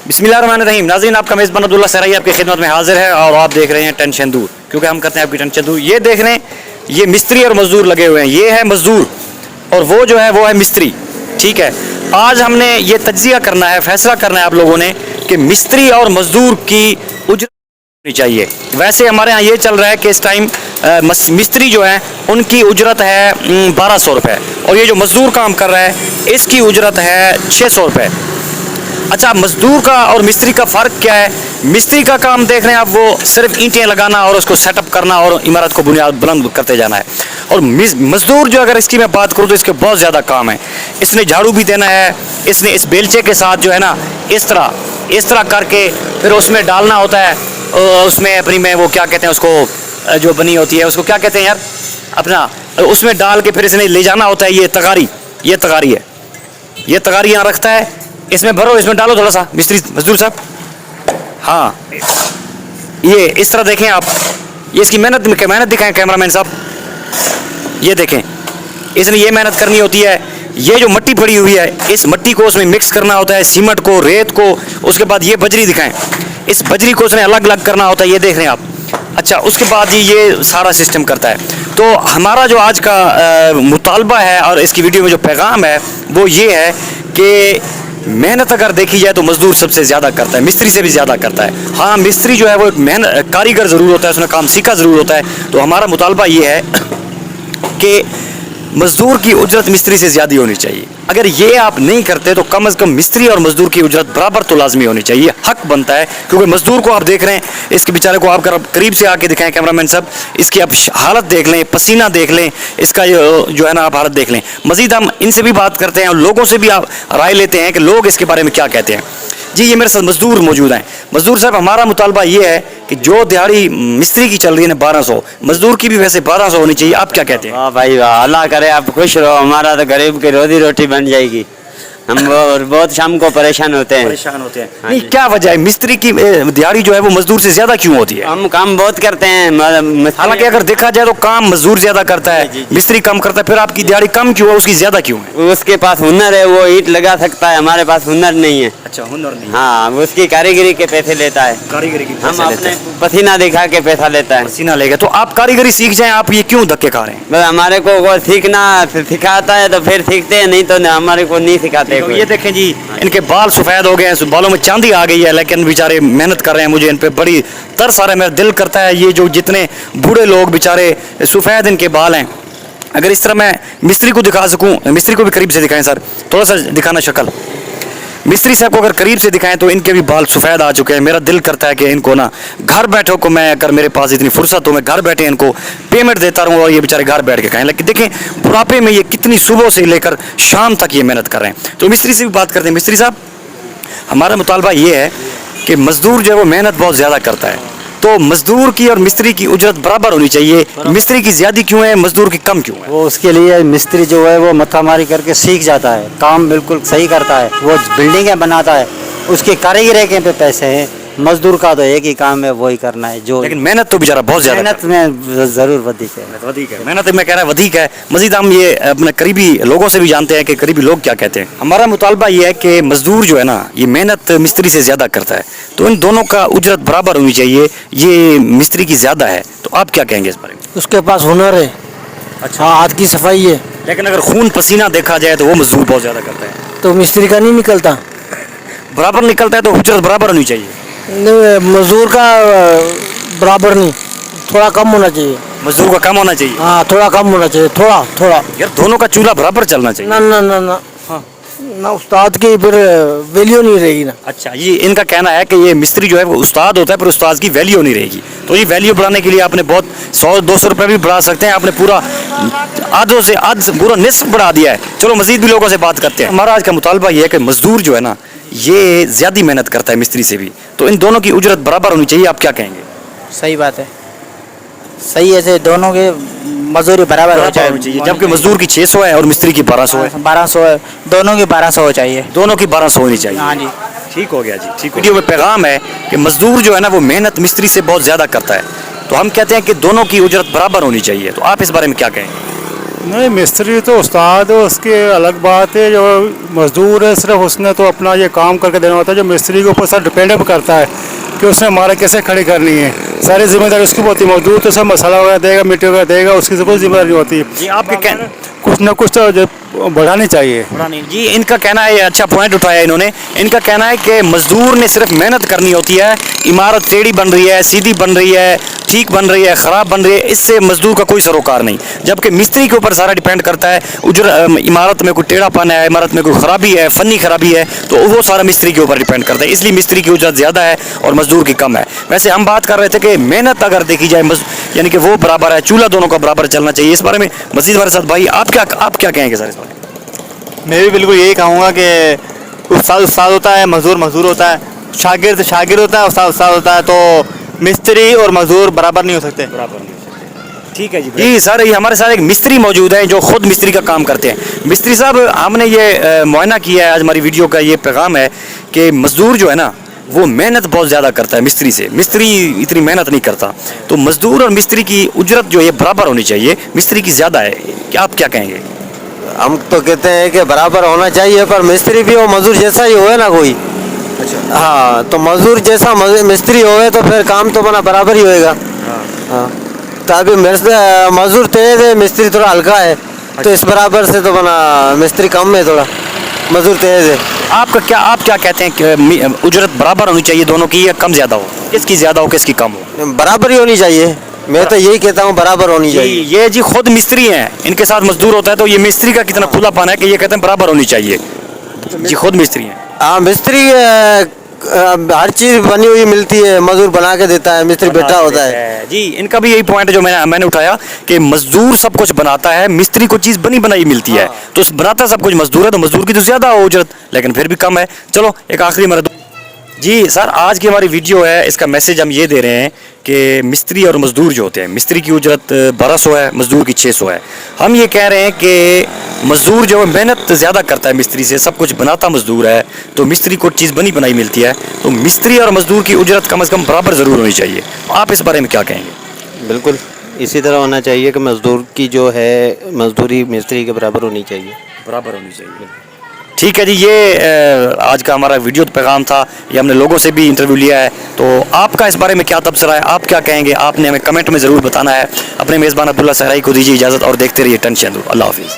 बिस्मिल्लाहिर्रहमानिर्रहीम। नाज़रीन, आपका मेज़बान अब्दुल्ला सहराई आपकी खिदमत में हाजिर है और आप देख रहे हैं टेंशन दूर, क्योंकि हम करते हैं आपकी टेंशन दूर। ये देख रहे हैं, ये मिस्त्री और मजदूर लगे हुए हैं। ये है मजदूर और वो जो है वो है मिस्त्री। ठीक है, आज हमने ये तज्जिया करना है, फैसला करना है आप लोगों ने कि मिस्त्री और मजदूर की उजरत होनी चाहिए। वैसे हमारे यहाँ ये चल रहा है कि इस टाइम मिस्त्री जो है उनकी उजरत है 1200 रुपये और ये जो मजदूर काम कर रहा है इसकी उजरत है 600 रुपये। अच्छा, मजदूर का और मिस्त्री का फ़र्क क्या है? मिस्त्री का काम देख रहे हैं आप, वो सिर्फ ईंटें लगाना और उसको सेटअप करना और इमारत को बुनियाद बुलंद करते जाना है। और मजदूर जो, अगर इसकी मैं बात करूँ तो इसके बहुत ज़्यादा काम है। इसने झाड़ू भी देना है, इसने इस बेलचे के साथ जो है ना इस तरह करके फिर उसमें डालना होता है, उसमें अपनी में वो क्या कहते हैं उसको, जो बनी होती है उसको क्या कहते हैं यार, अपना उसमें डाल के फिर इसने ले जाना होता है। ये तगारी है, ये तगारी यहाँ रखता है, इसमें भरो, इसमें डालो थोड़ा सा मिस्त्री मजदूर साहब। हाँ, ये इस तरह देखें आप, ये इसकी मेहनत दिखाएं कैमरामैन साहब। ये देखें, इसने ये मेहनत करनी होती है। ये जो मट्टी पड़ी हुई है इस मट्टी को उसमें मिक्स करना होता है, सीमेंट को, रेत को। उसके बाद ये बजरी दिखाएं, इस बजरी को उसने अलग अलग करना होता है। ये देख रहे हैं आप। अच्छा, उसके बाद ये सारा सिस्टम करता है। तो हमारा जो आज का मुतालबा है और इसकी वीडियो में जो पैगाम है वो ये है कि मेहनत अगर देखी जाए तो मजदूर सबसे ज़्यादा करता है, मिस्त्री से भी ज़्यादा करता है। हाँ, मिस्त्री जो है वो एक कारीगर ज़रूर होता है, उसने काम सीखा ज़रूर होता है। तो हमारा मुतालबा ये है कि मजदूर की उजरत मिस्त्री से ज़्यादा होनी चाहिए। अगर ये आप नहीं करते तो कम से कम मिस्त्री और मजदूर की उजरत बराबर तो लाजमी होनी चाहिए, हक बनता है। क्योंकि मजदूर को आप देख रहे हैं, इसके बेचारे को आप करीब से आके दिखाएं कैमरामैन साहब, इसकी आप हालत देख लें, पसीना देख लें, इसका जो है ना आप हालत देख लें। मजीद हम इनसे भी बात करते हैं और लोगों से भी आप राय लेते हैं कि लोग इसके बारे में क्या कहते हैं। जी, ये मेरे साथ मजदूर मौजूद हैं। मजदूर साहब, हमारा मुतालबा ये है कि जो दिहाड़ी मिस्त्री की चल रही है ना 1200, मजदूर की भी वैसे 1200 होनी चाहिए। आप क्या कहते हैं? वाह भाई वाह, अल्लाह करे आप खुश रहो, हमारा तो गरीब की रोजी रोटी बन जाएगी। हम बहुत शाम को परेशान होते हैं। हाँ, नहीं, क्या वजह है मिस्त्री की दिहाड़ी जो है वो मजदूर से ज्यादा क्यों होती है? हम काम बहुत करते हैं। हालांकि अगर देखा जाए तो काम मजदूर ज्यादा करता है, मिस्त्री कम करता है, फिर आपकी दिहाड़ी कम क्यों है, उसकी ज्यादा क्यों है? उसके पास हुनर है, वो ईंट लगा सकता है, हमारे पास हुनर नहीं है। अच्छा, हुनर नहीं। हाँ, उसकी कारीगरी के पैसे लेता है, कारीगरी की हम अपने पसीना दिखा के पैसा लेता है। पसीना लेगा तो आप कारीगरी सीख जाएं, आप ये क्यों धक्के खा रहे हैं? बस हमारे को वो सीखना सिखाता है तो फिर सीखते हैं, नहीं तो हमारे को नहीं सिखाते। ये देखें जी, इनके बाल सफ़ेद हो गए हैं, बालों में चांदी आ गई है, लेकिन बेचारे मेहनत कर रहे हैं। मुझे इन पे बड़ी तरस आ रहा है, मेरा दिल करता है ये जो जितने बूढ़े लोग बेचारे सफ़ेद इनके बाल हैं, अगर इस तरह मैं मिस्त्री को दिखा सकूं, मिस्त्री को भी करीब से दिखाएं सर, थोड़ा सा दिखाना शक्ल। मिस्त्री साहब को अगर करीब से दिखाएं तो इनके भी बाल सफ़ेद आ चुके हैं। मेरा दिल करता है कि इनको ना घर बैठो को, मैं अगर मेरे पास इतनी फुर्सत हो मैं घर बैठे इनको पेमेंट देता रहूँ और ये बेचारे घर बैठ के खाएं। लेकिन देखें बुढ़ापे में ये कितनी सुबह से लेकर शाम तक ये मेहनत कर रहे हैं। तो मिस्त्री से भी बात करते हैं। मिस्त्री साहब, हमारा मुतालबा ये है कि मजदूर जो है वो मेहनत बहुत ज़्यादा करता है, तो मजदूर की और मिस्त्री की उजरत बराबर होनी चाहिए। मिस्त्री की ज़्यादा क्यों है, मजदूर की कम क्यों है? वो उसके लिए मिस्त्री जो है वो मत्थामारी करके सीख जाता है, काम बिल्कुल सही करता है, वो बिल्डिंगें बनाता है, उसकी कारीगरी के पे पैसे हैं। मजदूर का तो एक ही काम है, वही करना है जो। लेकिन मेहनत तो बेचारा बहुत ज़्यादा, मेहनत में ज़रूर वधिक है, मेहनत में कह रहा है वधिक है। मजीद हम ये अपने करीबी लोगों से भी जानते हैं कि करीबी लोग क्या कहते हैं। हमारा मुतालबा ये है कि मजदूर जो है ना ये मेहनत मिस्त्री से ज़्यादा करता है, तो इन दोनों का उजरत बराबर होनी चाहिए। ये मिस्त्री की ज़्यादा है, तो आप क्या कहेंगे इस बारे में? उसके पास हुनर है, अच्छा, हाथ की सफाई है। लेकिन अगर खून पसीना देखा जाए तो वो मजदूर बहुत ज़्यादा करता है, तो मिस्त्री का नहीं निकलता, बराबर निकलता है। तो उजरत बराबर होनी चाहिए। मजदूर का बराबर नहीं, थोड़ा कम होना चाहिए। मजदूर का कम होना चाहिए? हाँ, थोड़ा कम होना चाहिए, थोड़ा। यार दोनों का चूल्हा बराबर चलना चाहिए। ना ना ना ना, हाँ ना, उस्ताद की फिर वैल्यू नहीं रहेगी ना। अच्छा, ये इनका कहना है कि ये मिस्त्री जो है वो उस्ताद होता है, पर उस्ताद की वैल्यू नहीं रहेगी। तो ये वैल्यू बढ़ाने के लिए आपने बहुत 100-200 रुपये भी बढ़ा सकते हैं। आपने पूरा आधों से पूरा निस्फ बढ़ा दिया है। चलो मजीद भी लोगों से बात करते हैं। हमारा आज का मुतालबा ये है कि मजदूर जो है ना ये ज़्यादा मेहनत करता है मिस्त्री से भी, तो इन दोनों की उजरत बराबर होनी चाहिए। आप क्या कहेंगे? सही बात है, सही है, दोनों के मजदूरी बराबर हो चाहिए। जबकि मजदूर की 600 है और मिस्त्री की 1200 है। 1200 है, दोनों की 1200 हो चाहिए। दोनों की 1200 होनी चाहिए। हाँ जी, ठीक हो गया जी, ठीक। वीडियो में पैगाम है कि मजदूर जो है ना वो मेहनत मिस्त्री से बहुत ज़्यादा करता है, तो हम कहते हैं कि दोनों की उजरत बराबर होनी चाहिए। तो आप इस बारे में क्या कहेंगे? नहीं, मिस्त्री तो उस्ताद है, उसकी अलग बात है। जो मजदूर है सिर्फ उसने तो अपना ये काम करके देना होता है। जो मिस्त्री के ऊपर सर डिपेंड करता है कि उसने हमारा कैसे खड़ी करनी है, सारी जिम्मेदारी उसकी होती है। मजदूर तो सब मसाला वगैरह देगा, मिट्टी वगैरह देगा, उसकी तो कोई जिम्मेदारी नहीं होती। जी आपके कुछ ना कुछ तो बढ़ानी चाहिए। जी इनका कहना है, ये अच्छा पॉइंट उठाया इन्होंने। इनका कहना है कि मजदूर ने सिर्फ मेहनत करनी होती है। इमारत टेढ़ी बन रही है, सीधी बन रही है, ठीक बन रही है, ख़राब बन रही है, इससे मजदूर का कोई सरोकार नहीं। जबकि मिस्त्री के ऊपर सारा डिपेंड करता है। इमारत में कोई टेढ़ापन है, इमारत में कोई ख़राबी है, फ़नी ख़राबी है, तो वो सारा मिस्त्री के ऊपर डिपेंड करता है। इसलिए मिस्त्री की उजरत ज़्यादा है और मजदूर की कम है। वैसे हम बात कर रहे थे कि मेहनत अगर देखी जाए यानी कि वो बराबर है, चूल्हा दोनों का बराबर चलना चाहिए। इस बारे में मजीद हमारे साथ भाई आप क्या कहेंगे सर इस बारे में? मैं भी बिल्कुल यही कहूँगा कि उस्ताद उस्ताद होता है, मजदूर मजदूर होता है, शागिर्द शागिर्द होता है, उस्ताद उस्ताद होता है। तो मिस्त्री और मजदूर बराबर नहीं हो सकते। ठीक है जी सर, ये हमारे साथ एक मिस्त्री मौजूद है जो खुद मिस्त्री का काम करते हैं। मिस्त्री साहब, हमने ये मुआयना किया है, आज हमारी वीडियो का ये पैगाम है कि मजदूर जो है ना वो मेहनत बहुत ज़्यादा करता है मिस्त्री से। मिस्त्री इतनी मेहनत नहीं करता, तो मजदूर और मिस्त्री की उजरत जो है बराबर होनी चाहिए। मिस्त्री की ज़्यादा है, क्या आप क्या कहेंगे? हम तो कहते हैं कि बराबर होना चाहिए, पर मिस्त्री भी हो मजदूर जैसा ही होए ना कोई। अच्छा। हाँ, तो मजदूर जैसा मिस्त्री होए तो फिर काम तो बना बराबर ही होएगा। हाँ, तो अभी मजदूर तेज है, मिस्त्री थोड़ा हल्का है, तो इस बराबर से तो बना मिस्त्री कम है, थोड़ा मजदूर तेज है। आप क्या कहते हैं कि उजरत बराबर होनी चाहिए दोनों की, या कम ज़्यादा हो? किसकी ज़्यादा हो, किसकी कम हो? बराबर ही होनी चाहिए। मैं तो यही कहता हूँ, बराबर होनी चाहिए। ये जी खुद मिस्त्री हैं, इनके साथ मजदूर होता है, तो ये मिस्त्री का कितना खुलापन है कि ये कहते हैं बराबर होनी चाहिए। जी खुद मिस्त्री हैं। हाँ, मिस्त्री हर चीज़ बनी हुई मिलती है, मजदूर बना के देता है, मिस्त्री बैठा होता है। जी इनका भी यही पॉइंट है जो मैंने उठाया कि मजदूर सब कुछ बनाता है, मिस्त्री को चीज़ बनी बनाई मिलती है। तो बनाता सब कुछ मजदूर है, तो मजदूर की तो ज़्यादा हो उजरत, लेकिन फिर भी कम है। चलो एक आखिरी हमारा जी सर, आज की हमारी वीडियो है, इसका मैसेज हम ये दे रहे हैं कि मिस्त्री और मजदूर जो होते हैं, मिस्त्री की उजरत 1200 है, मजदूर की 600 है। हम ये कह रहे हैं कि मजदूर जो है मेहनत ज़्यादा करता है मिस्त्री से, सब कुछ बनाता मजदूर है, तो मिस्त्री को चीज़ बनी बनाई मिलती है। तो मिस्त्री और मजदूर की उजरत कम से कम बराबर ज़रूर होनी चाहिए। आप इस बारे में क्या कहेंगे? बिल्कुल इसी तरह होना चाहिए कि मजदूर की जो है मजदूरी मिस्त्री के बराबर होनी चाहिए। बराबर होनी चाहिए। ठीक है जी, ये आज का हमारा वीडियो पैगाम था। ये हमने लोगों से भी इंटरव्यू लिया है, तो आपका इस बारे में क्या तबसरा है, आप क्या कहेंगे? आपने हमें कमेंट में ज़रूर बताना है। अपने मेज़बान अब्दुल्ला सहराई को दीजिए इजाज़त और देखते रहिए टन शेंदू। अल्लाह हाफिज़।